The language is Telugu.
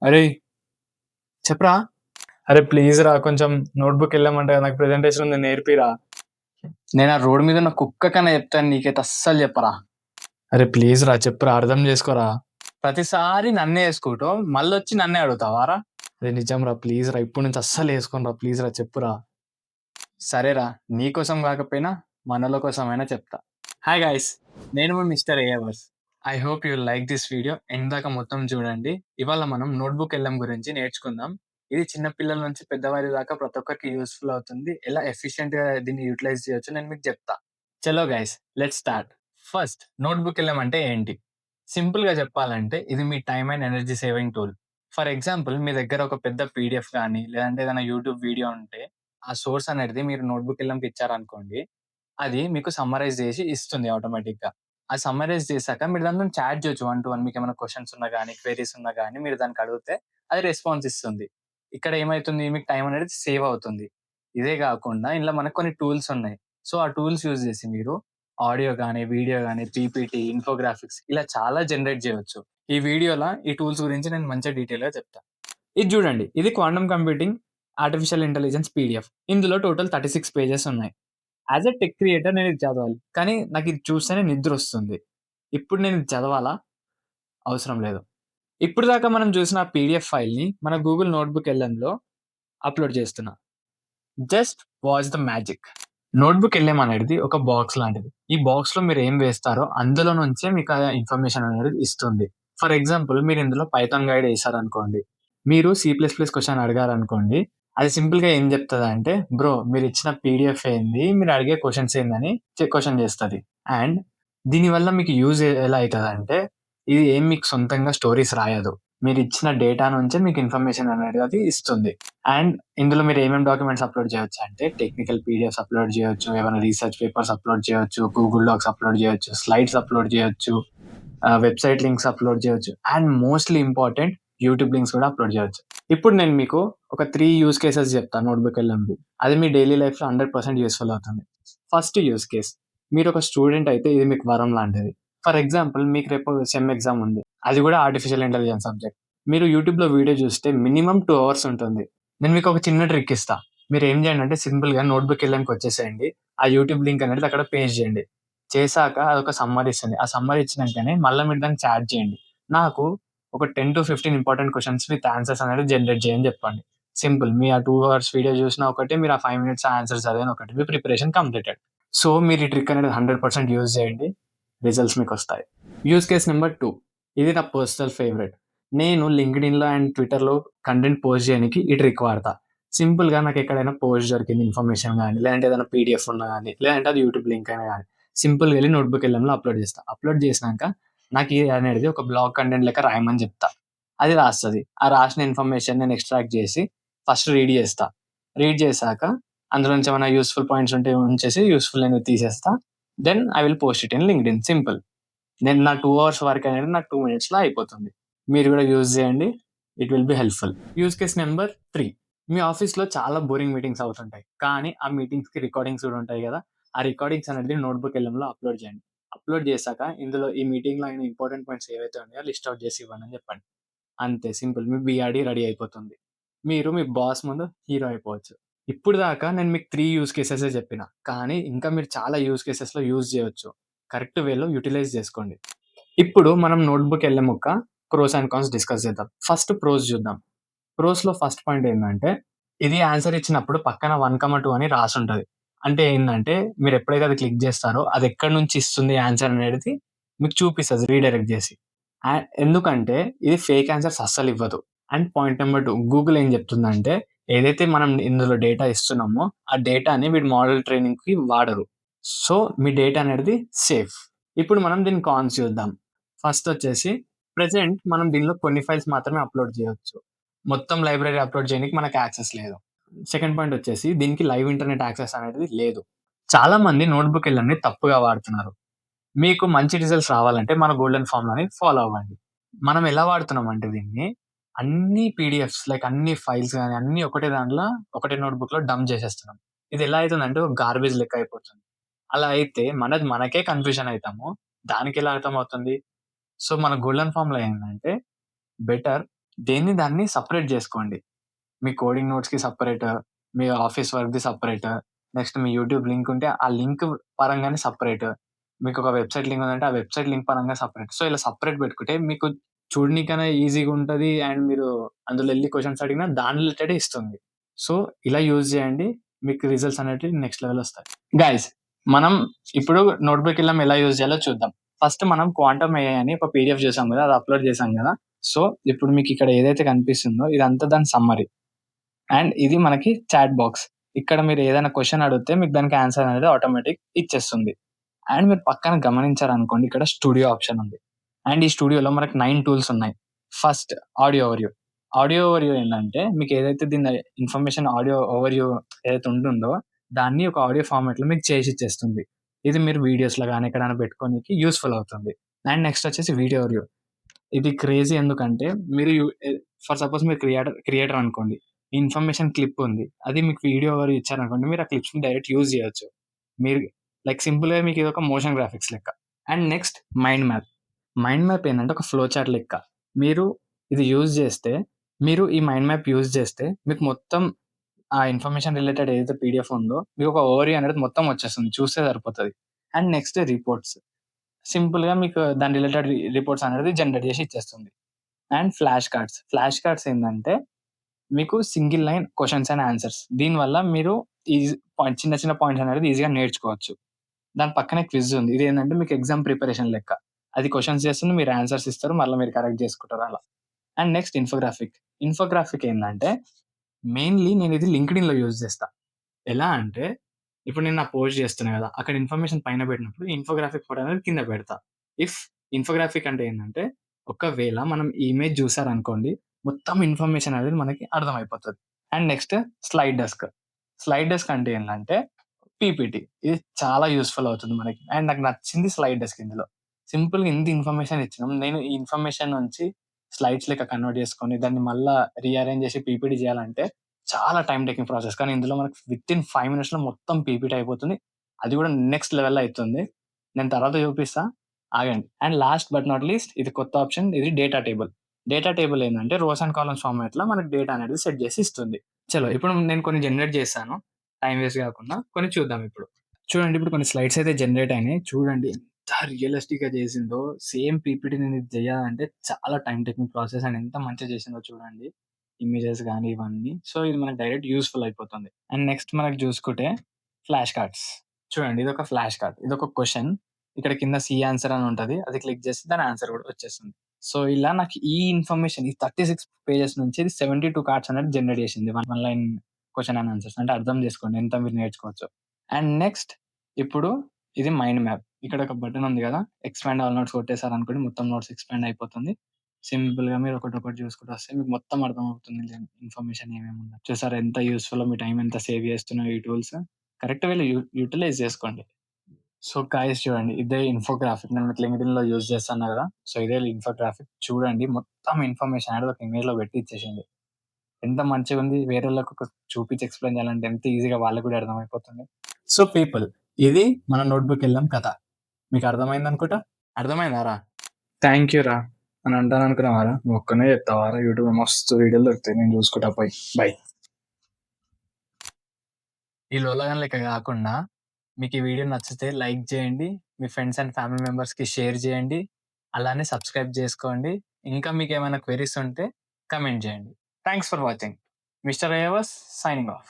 అరే చెప్పరా. అరే ప్లీజ్ రా, కొంచెం నోట్బుక్ వెళ్ళామంటే నాకు ప్రెజెంటేషన్ ఉంది, నేర్పిరా. నేను ఆ రోడ్ మీద ఉన్న కుక్క కన్నా చెప్తాను, నీకైతే అస్సలు చెప్పరా. అరే ప్లీజ్ రా, చెప్పురా, అర్థం చేసుకోరా. ప్రతిసారి నన్నే వేసుకుంటావు, మళ్ళీ వచ్చి నన్నే అడుగుతావారా. అరే నిజం రా, ప్లీజ్ రా, ఇప్పటి నుంచి అస్సలు వేసుకోను రా, ప్లీజ్ రా, చెప్పురా. సరేరా, నీకోసం కాకపోయినా మనల కోసమైనా చెప్తా. హాయ్ గైస్, నేను మీ mister Avers. I hope you like this video. ఎందాక మొత్తం చూడండి. ఇవాళ మనం నోట్బుక్ ఎల్ఎం గురించి నేర్చుకుందాం. ఇది చిన్న పిల్లల నుంచి పెద్దవారి దాకా ప్రతి ఒక్కరికి యూస్ఫుల్ అవుతుంది. ఎలా ఎఫిషియెంట్ గా దీన్ని యూటిలైజ్ చేయొచ్చు నేను మీకు చెప్తా. చలో guys, let's start. First, notebook LM అంటే ఏంటి? సింపుల్ గా చెప్పాలంటే ఇది మీ time and energy saving tool. For example, మీ దగ్గర ఒక పెద్ద పీడిఎఫ్ కానీ లేదంటే ఏదైనా యూట్యూబ్ వీడియో ఉంటే ఆ సోర్స్ అనేది మీరు నోట్బుక్ ఎల్ఎంకి ఇచ్చారనుకోండి, అది మీకు సమ్మరైజ్ చేసి ఇస్తుంది ఆటోమేటిక్ గా. ఆ సమ్మరైజ్ చేశాక మీరు దాంట్లో చాట్ చేయొచ్చు 1-to-1. మీకు ఏమైనా క్వశ్చన్స్ ఉన్నా కానీ క్వైరీస్ ఉన్నా కానీ మీరు దానికి అడిగితే అది రెస్పాన్స్ ఇస్తుంది. ఇక్కడ ఏమైతుంది, మీకు టైం అనేది సేవ్ అవుతుంది. ఇదే కాకుండా ఇందులో మనకు కొన్ని టూల్స్ ఉన్నాయి. సో ఆ టూల్స్ యూజ్ చేసి మీరు ఆడియో కానీ వీడియో కానీ పీపీటీ ఇన్ఫోగ్రాఫిక్స్ ఇలా చాలా జనరేట్ చేయొచ్చు. ఈ వీడియోలో ఈ టూల్స్ గురించి నేను మంచిగా డీటెయిల్ గా చెప్తా. ఇది చూడండి, ఇది quantum computing artificial intelligence PDF. ఇందులో టోటల్ 36 పేజెస్ ఉన్నాయి. యాజ్ ఎ టెక్ క్రియేటర్ నేను ఇది చదవాలి. కానీ నాకు ఇది చూస్తేనే నిద్ర వస్తుంది. ఇప్పుడు నేను ఇది చదవాలా? అవసరం లేదు. ఇప్పుడు దాకా మనం చూసిన పీడిఎఫ్ ఫైల్‌ని మన గూగుల్ నోట్‌బుక్ ఎల్ఎంలో అప్‌లోడ్ చేస్తున్నా. Just watch the magic. Notebook LM అనేది ఒక బాక్స్ లాంటిది. ఈ బాక్స్‌లో మీరు ఏం వేస్తారో అందులో నుంచే మీకు ఆ ఇన్ఫర్మేషన్ అనేది ఇస్తుంది. ఫర్ ఎగ్జాంపుల్, మీరు ఇందులో పైథాన్ గైడ్ ఏసారనుకోండి. మీరు సి ప్లస్ ప్లస్ క్వెషన్ అడిగారనుకోండి. అది సింపుల్‌గా ఏం చెప్తదంటే, బ్రో మీరిచ్చిన పీడిఎఫ్ ఏంది? మీరు అడిగే క్వెషన్స్ ఏందని క్వెషన్ చేస్తది. అండ్ దీనివల్ల మీకు యూజ్ ఎలా అయితదంటే, ఇది ఏం మీకు సొంతంగా స్టోరీస్ రాయదు. మీరిచ్చిన డేటా నుంచే మీకు ఇన్ఫర్మేషన్ అనేది ఇస్తుంది. అండ్ ఇందులో మీరు ఏమేం డాక్యుమెంట్స్ అప్‌లోడ్ చేయొచ్చంటే, టెక్నికల్ పీడిఎఫ్స్ అప్‌లోడ్ చేయొచ్చు, ఏమైనా రీసెర్చ్ పేపర్స్ అప్‌లోడ్ చేయొచ్చు, గూగుల్ డాక్స్ అప్‌లోడ్ చేయొచ్చు, స్లైడ్స్ అప్‌లోడ్ చేయొచ్చు, వెబ్‌సైట్ లింక్స్ అప్‌లోడ్ చేయొచ్చు. And mostly important, YouTube links కూడా అప్‌లోడ్ చేయొచ్చు. ఇప్పుడు నేను మీకు ఒక 3 యూజ్ కేసెస్ చెప్తాను నోట్‌బుక్ ఎల్ఎంవి. అది మీ డైలీ లైఫ్‌లో 100% యూజ్‌ఫుల్ అవుతుంది. ఫస్ట్ యూజ్ కేస్, మీరొక స్టూడెంట్ అయితే ఇది మీకు వరం లాంటిది. ఫర్ ఎగ్జాంపుల్, మీకు రేపు సెమ్ ఎగ్జామ్ ఉంది. అది కూడా ఆర్టిఫిషియల్ ఇంటెలిజెన్స్ సబ్జెక్ట్. మీరు యూట్యూబ్‌లో వీడియో చూస్తే మినిమమ్ 2 అవర్స్ ఉంటుంది. నేను మీకు ఒక చిన్న ట్రిక్ ఇస్తా. మీరేం చేయండంటే సింపుల్‌గా నోట్‌బుక్ ఎల్ఎంకి వచ్చేసేయండి. ఆ యూట్యూబ్ లింక్ అనేది అక్కడ పేస్ట్ చేయండి. చేశాక అదొక సమ్మరీ ఇస్తుంది. ఆ సమ్మరీ ఇచ్చినంకనే మళ్ళా మీరు దాన్ని చాట్ చేయండి. నాకు ఒక 10-15 ఇంపార్టెంట్ క్వెషన్స్ విత్ ఆన్సర్స్ అనేది జనరేట్ చేయని చెప్పండి. సింపుల్. మీ ఆ 2 అవర్స్ వీడియో చూసినా ఒకటే, మీరు ఆ 5 మినిట్స్ ఆన్సర్స్ చదివిన ఒకటే. మీ ప్రిపరేషన్ కంప్లీటెడ్. సో మీరు ఈ ట్రిక్ అనేది 100% యూజ్ చేయండి. రిజల్ట్స్ మీకొస్తాయి. Use case number 2. ఇది నా పర్సనల్ ఫేవరెట్. నేను లింక్డ్ఇన్‌లో అండ్ ట్విట్టర్‌లో కంటెంట్ పోస్ట్ చేయనికి ఈ ట్రిక్ వాడతా. సింపుల్‌గా నాకెక్కడైనా పోస్ట్ దొరికింది ఇన్ఫర్మేషన్ గాని, లేదంటే ఏదైనా పీడీఎఫ్ ఉన్నా గాని, లేదంటే అది యూట్యూబ్ లింక్ అయినా గాని, సింపుల్‌గా ఎళ్లి నోట్‌బుక్ ఎల్ఎంలో అప్‌లోడ్ చేస్తా. అప్‌లోడ్ చేసినాక నాకు ఇది అనేది ఒక బ్లాగ్ కంటెంట్ లెక్క రాయమని చెప్తా. అది రాస్తది. ఆ రాసిన ఇన్ఫర్మేషన్ నేను ఎక్స్ట్రాక్ట్ చేసి ఫస్ట్ రీడ్ చేస్తా. రీడ్ చేశాక అందులో నుంచి ఏమైనా యూజ్‌ఫుల్ పాయింట్స్ ఉంటే ఉంచేసి, యూజ్‌ఫుల్ లేనివి తీసేస్తా. Then I will post it in LinkedIn. Simple. నేను నా 2 అవర్స్ వర్క్ అనేది నాకు 2 మినిట్స్‌లో అయిపోతుంది. మీరు కూడా యూజ్ చేయండి. It will be helpful. Use case number 3. మీ ఆఫీస్‌లో చాలా బోరింగ్ మీటింగ్స్ అవుతుంటాయి. కానీ ఆ మీటింగ్స్‌కి రికార్డింగ్స్ కూడా ఉంటాయి గదా! ఆ రికార్డింగ్స్ అనేది నోట్‌బుక్ ఎల్ఎంలో అప్‌లోడ్ చేయండి. అప్‌లోడ్ చేశాక ఇందులో ఈ మీటింగ్‌లో అయిన ఇంపార్టెంట్ పాయింట్స్ ఏవైతే ఉన్నాయో లిస్ట్ ఔట్ చేసి ఇవ్వండి అని చెప్పండి. అంతే సింపుల్. మీ బీఆర్‌డీ రెడీ అయిపోతుంది. మీరు మీ బాస్ ముందు హీరో అయిపోవచ్చు. ఇప్పుడు దాకా నేను మీకు 3 యూజ్ కేసెసే చెప్పిన. కానీ ఇంకా మీరు చాలా యూజ్ కేసెస్‌లో యూజ్ చేయొచ్చు. కరెక్ట్ వేలో యుటిలైజ్ చేసుకోండి. ఇప్పుడు మనం నోట్‌బుక్ ఎల్ఎం యొక్క ప్రోస్ అండ్ కాన్స్ డిస్కస్ చేద్దాం. ఫస్ట్ ప్రోస్ చూద్దాం. ప్రోస్‌లో ఫస్ట్ పాయింట్ ఏందంటే, ఇది ఆన్సర్ ఇచ్చినప్పుడు పక్కన 1, 2 అని రాసుంటది. అంటే ఏందంటే, మీరెప్పుడైతే అది క్లిక్ జేస్తారో, అదెక్కడి నుంచి ఇస్తుంది ఆన్సర్ అనేది మీకు చూపిస్తది రీడైరెక్ట్ జేసి. ఎందుకంటే, ఇది ఫేక్ ఆన్సర్స్ అస్సలివ్వదు. అండ్ పాయింట్ నంబర్ 2, గూగుల్ ఏం జెప్తుందంటే, ఏదైతే మనం ఇందులో డేటా ఇస్తున్నామో, ఆ డేటాని వీడు మోడల్ ట్రైనింగ్‌కి వాడరు. సో, మీ డేటా అనేది సేఫ్. ఇప్పుడు మనం దీని కాన్స్ చూద్దాం. ఫస్టొచ్చేసి, ప్రెజెంట్ మనం దీనిలో కొన్ని ఫైల్స్ మాత్రమే అప్‌లోడ్ జేయొచ్చు. మొత్తం లైబ్రరీ అప్‌లోడ్ చేయనికి మనకు యాక్సెస్ లేదు. సెకండ్ పాయింట్ వచ్చేసి, దీనికి లైవ్ ఇంటర్నెట్ యాక్సెస్ అనేది లేదు. చాలా మంది నోట్‌బుక్ ఎల్ఎంని తప్పుగా వాడుతున్నారు. మీకు మంచి రిజల్ట్స్ రావాలంటే మన గోల్డెన్ ఫార్ములాని ఫాలో అవ్వండి. మనం ఎలా వాడుతున్నామంటే దీన్ని, అన్ని పీడీఎఫ్స్ లైక్ అన్ని ఫైల్స్ గాని అన్నీ ఒకటే దాంట్లో, ఒకటే నోట్‌బుక్‌లో డంప్ చేసేస్తున్నాం. ఇది ఎలా అయితుందంటే ఒక గార్బేజ్ లెక్క అయిపోతుంది. అలా అయితే మనది మనకే కన్‌ఫ్యూజన్ అయితాము. దానికెలా అర్థమవుతుంది? సో, మన గోల్డెన్ ఫార్ములా ఏందంటే, బెటర్ దేన్ని దాన్ని సెపరేట్ చేసుకోండి. మీ కోడింగ్ నోట్స్‌కి సెపరేట్, మీ ఆఫీస్ వర్క్‌ది సెపరేట్, నెక్స్ట్ మీ యూట్యూబ్ లింక్ ఉంటే ఆ లింక్ పరంగానే సెపరేట్, మీకు ఒక వెబ్‌సైట్ లింక్ ఉందంటే ఆ వెబ్‌సైట్ లింక్ పరంగా సెపరేట్. సో, ఇలా సెపరేట్ పెట్టుకుంటే మీకు చూడనీకైనా ఈజీగా ఉంటది. అండ్ మీరు అందులో ఎళ్లి క్వెషన్స్ అడిగినా దాని రిలేటెడే ఇస్తుంది. సో, ఇలా యూజ్ చేయండి. మీకు రిజల్ట్స్ అనేటివి నెక్స్ట్ లెవెల్ వస్తాయి. గైస్, మనం ఇప్పుడు నోట్‌బుక్ ఎల్ఎం ఎలా యూజ్ చేయాలో చూద్దాం. ఫస్ట్ మనం క్వాంటమ్ ఏఐ అని ఒక పీడీఎఫ్ చేసాం కదా! అది అప్‌లోడ్ చేసాం కదా! సో, ఇప్పుడు మీకు ఇక్కడ ఏదైతే కనిపిస్తుందో ఇదంతా దాని సమ్మరీ. అండ్ ఇది మనకి చాట్ బాక్స్. ఇక్కడ మీరు ఏదైనా క్వెషన్ అడిగితే మీకు దానికి ఆన్సర్ అనేది ఆటోమేటిక్ ఇచ్చేస్తుంది. అండ్ మీరు పక్కన గమనించారనుకోండి ఇక్కడ స్టూడియో ఆప్షన్ ఉంది. అండ్ ఈ స్టూడియోలో మనకు 9 టూల్స్ ఉన్నాయి. First audio overview. Audio overview ఏంటంటే మీకు ఏదైతే దీని ఇన్ఫర్మేషన్ ఆడియో ఓవర్‌వ్యూ ఏదైతే ఉంటుందో దాన్ని ఒక ఆడియో ఫార్మాట్‌లో మీకు చేసి ఇచ్చేస్తుంది. ఇది మీరు వీడియోస్‌లో గాని ఎక్కడైనా పెట్టుకోనికి యూజ్‌ఫుల్ అవుతుంది. అండ్ నెక్స్ట్ వచ్చేసి వీడియో ఓవర్‌వ్యూ. ఇది క్రేజీ ఎందుకంటే మీరు ఫర్ సపోజ్ మీరు క్రియేటర్ అనుకోండి. ఈ ఇన్ఫర్మేషన్ క్లిప్ ఉంది. అది మీకు వీడియో ఓవర్ ఇచ్చారనుకోండి. మీరు ఆ క్లిప్స్‌ని డైరెక్ట్ యూజ్ చేయొచ్చు. మీరు లైక్ సింపుల్‌గా మీకు ఇదొక మోషన్ గ్రాఫిక్స్ లెక్క. And next mind map. Mind map ఏందంటే ఒక ఫ్లో చార్ట్ లెక్క. మీరు ఇది యూజ్ చేస్తే మీరు ఈ మైండ్ మ్యాప్ యూజ్ చేస్తే మీకు మొత్తం ఆ ఇన్ఫర్మేషన్ రిలేటెడ్ ఏదైతే పీడీఎఫ్ ఉందో మీకు ఒక ఓవర్‌వ్యూ అనేది మొత్తం వచ్చేస్తుంది. చూస్తే సరిపోతది. And next reports. సింపుల్‌గా మీకు దాని రిలేటెడ్ రిపోర్ట్స్ అనేది జనరేట్ చేసి ఇచ్చేస్తుంది. And flash cards. Flash cards ఏందంటే, మీకు single line questions and answers. దీనివల్ల మీరు చిన్న చిన్న పాయింట్స్ అనేది ఈజీగా నేర్చుకోవచ్చు. దాని పక్కనే క్విజ్ ఉంది. ఇదేంటంటే మీకు ఎగ్జామ్ ప్రిపరేషన్ లెక్క. అది క్వెషన్స్ చేస్తుంది. మీరు ఆన్సర్స్ ఇస్తారు. మళ్ళా మీరు కరెక్ట్ చేసుకుంటారు అలా. And next infographic. ఇన్ఫోగ్రాఫిక్ ఏందంటే, మెయిన్‌లీ నేనిది లింక్డ్ఇన్‌లో యూజ్ చేస్తా. ఎలా అంటే, ఇప్పుడు నేను నా పోస్ట్ చేస్తున్నా గదా! అక్కడ ఇన్ఫర్మేషన్ పైన పెట్టినప్పుడు ఇన్ఫోగ్రాఫిక్ ఫోటో అనేది కింద పెడతా. ఇఫ్ ఇన్ఫోగ్రాఫిక్ అంటే ఏందంటే, ఒకవేళ మనం ఈ ఇమేజ్ చూసారనుకోండి, మొత్తం ఇన్ఫర్మేషన్ అనేది మనకి అర్థమైపోతది. And next slide desk. Slide desk అంటే ఏందంటే, పీపీటీ. ఇది చాలా యూజ్‌ఫుల్ అవుతుంది మనకి. అండ్ నాకు నచ్చింది స్లైడ్ డెస్క్ ఇందులో. సింపుల్‌గా ఇంత ఇన్ఫర్మేషన్ ఇచ్చినాం. నేను ఈ ఇన్ఫర్మేషన్ నుంచి స్లైడ్స్ లెక్క కన్వర్ట్ చేసుకొని, దాన్ని మళ్ళా రీఅరేంజ్ చేసి పీపీటీ చేయాలంటే చాలా టైమ్ టేకింగ్ ప్రాసెస్. కానీ ఇందులో మనకు వితిన్ 5 మినిట్స్‌లో మొత్తం పీపీటీ అయిపోతుంది. అది కూడా నెక్స్ట్ లెవెల్‌లో అయితుంది. నేను తర్వాత చూపిస్తా. ఆగండి. And last but not least ఇది కొత్త ఆప్షన్. ఇది డేటా టేబుల్. డేటా టేబుల్ ఏందంటే రోస్ అండ్ కాలమ్స్ ఫార్మాట్‌లో మనకు డేటా అనేది సెట్ చేసి ఇస్తుంది. చలో ఇప్పుడు నేను కొన్ని జనరేట్ చేశాను. టైమ్ వేస్ట్ కాకుండా కొన్ని చూద్దాం ఇప్పుడు. చూడండి ఇప్పుడు కొన్ని స్లైడ్స్ అయితే జనరేట్ అయినాయి. చూడండి ఎంత రియలిస్టిక్‌గా చేసిందో. సేమ్ పీపీటీ నేను ఇది చేయాలంటే చాలా టైమ్ టేకింగ్ ప్రాసెస్ అండ్ ఎంత మంచిగా చేసిందో చూడండి. ఇమేజెస్ గాని ఇవన్నీ. సో, ఇది మనకు డైరెక్ట్ యూజ్‌ఫుల్ అయిపోతుంది. అండ్ నెక్స్ట్ మనకు చూసుకుంటే ఫ్లాష్ కార్డ్స్. చూడండి ఇదొక ఫ్లాష్ కార్డ్. ఇదొక క్వెషన్. ఇక్కడ కింద సి ఆన్సర్ అని ఉంటది. అది క్లిక్ చేస్తే దాని ఆన్సర్ కూడా వచ్చేస్తుంది. సో, ఇలా నాకు ఈ ఇన్ఫర్మేషన్ ఈ 36 పేజెస్ నుంచి ఇది 72 కార్డ్స్ అనేది జనరేట్ చేసింది. One line question and answers. అంటే అర్థం చేసుకోండి ఎంత మీరు నేర్చుకోవచ్చో. అండ్ నెక్స్ట్ ఇప్పుడు ఇది మైండ్ మ్యాప్. ఇక్కడ ఒక బటన్ ఉంది కదా! ఎక్స్‌పాండ్ ఆల్ నోట్స్ కొట్టేసారనుకోండి మొత్తం నోట్స్ ఎక్స్‌పాండ్ అయిపోతుంది. సింపుల్‌గా మీరు ఒకటొకటి చూసుకుంటూ వస్తే మీకు మొత్తం అర్థమవుతుంది. ఇన్ఫర్మేషన్ ఏమేమి ఉందో. చూసారా ఎంత యూజ్‌ఫుల్లో మీ టైమ్ ఎంత సేవ్ చేస్తున్నాయో ఈ టూల్స్. కరెక్ట్ వేలో యుటిలైజ్ చేసుకోండి. సో, గైస్ చూడండి ఇదే ఇన్ఫోగ్రాఫిక్ నేను మీకు లింక్డ్ఇన్‌లో యూజ్ చేస్తున్నా కదా! సో, ఇదే ఇన్ఫోగ్రాఫిక్ చూడండి మొత్తం ఇన్ఫర్మేషన్ అనేది ఒక ఇమేజ్‌లో పెట్టి ఇచ్చేసింది. ఎంత మంచిగుంది. వేరోళ్ళకి చూపించి ఎక్స్‌ప్లెయిన్ చేయాలంటే ఎంత ఈజీగా వాళ్ళకి కూడా అర్థమైపోతుంది. సో, పీపుల్ ఇది మన నోట్‌బుక్ ఎల్ఎం కథ. మీకు అర్థమైందనుకుంటా? అర్థమైందారా? థాంక్ యూ రా! అని అంటాననుకున్నావారా? నువ్వు ఒక్కనివే చెప్తావారా? యూట్యూబ్‌లో మస్తు వీడియోలు దొరుకుతాయి. నేను చూసుకుంటా పోయి. బై. ఈ లోలగాన్ లెక్క కాకుండా మీకు ఈ వీడియో నచ్చితే లైక్ చేయండి. మీ ఫ్రెండ్స్ అండ్ ఫ్యామిలీ మెంబర్స్‌కి షేర్ చేయండి. అలానే సబ్స్క్రైబ్ చేసుకోండి. ఇంకా మీకేమైనా క్వెరీస్ ఉంటే కామెంట్ చేయండి. Thanks for watching. Mister Avers signing of.